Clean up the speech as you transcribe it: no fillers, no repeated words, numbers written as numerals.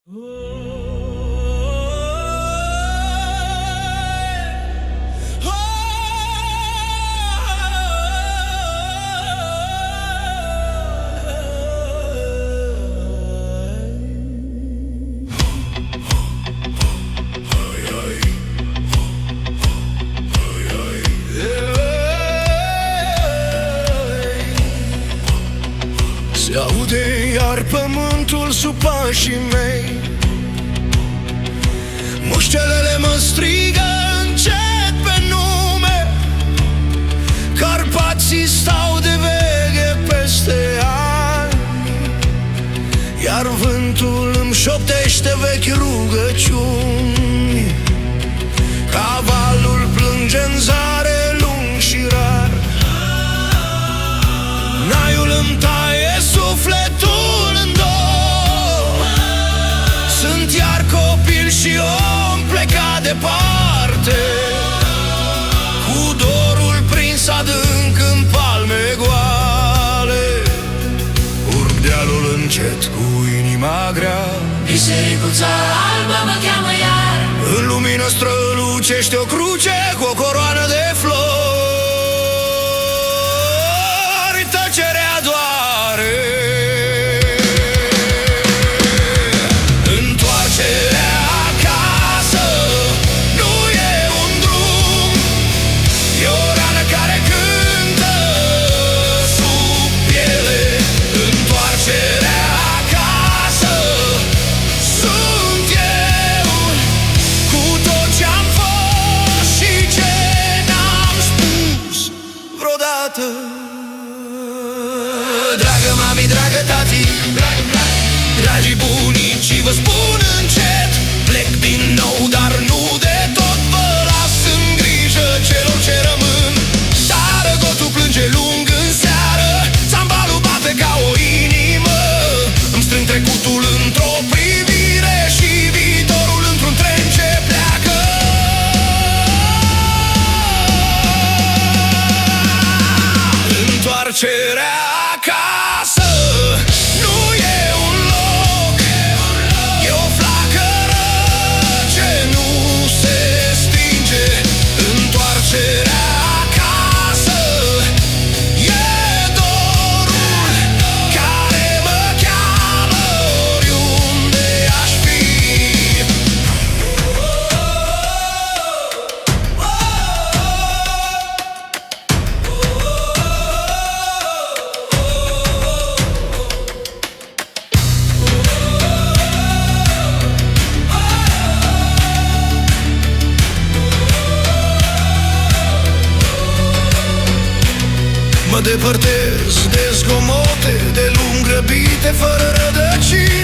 Se aude iar pământul sub pașii mei, muștelele mă strigă încet pe nume, Carpații stau de veche peste ani, iar vântul îmi șoptește vechi rugăciuni. Cavalul plânge în zare lung și rar, naiul îmi taie sufletul în două. Sunt iar copil și om plecat departe, cu dorul prins adânc în palme goale. Urc dealul încet cu inima grea, bisericuța albă mă cheamă iar. în lumină strălucește o cruce cu o coroană de flori. Tăcerea doare, întoarcerea acasă nu e un drum, e o rană care cântă sub piele. Întoarcerea acasă sunt eu, cu tot ce-am fost și ce n-am spus vreodată. Dragă mami, dragă tati, dragii bunici, vă spun încet, plec din nou, dar nu de tot. Vă las în grijă celor ce rămân, dar gotul plânge lung în seară, țambalul bate ca o inimă. Îmi strâng trecutul într-o privire și viitorul într-un tren ce pleacă. Întoarcerea acasă nu e un loc, e o flacără ce nu se stinge. Întoarcerea acasă e dorul care mă cheamă oriunde aș fi. Mă depărtez de zgomote, de lumi grăbite fără rădăcini.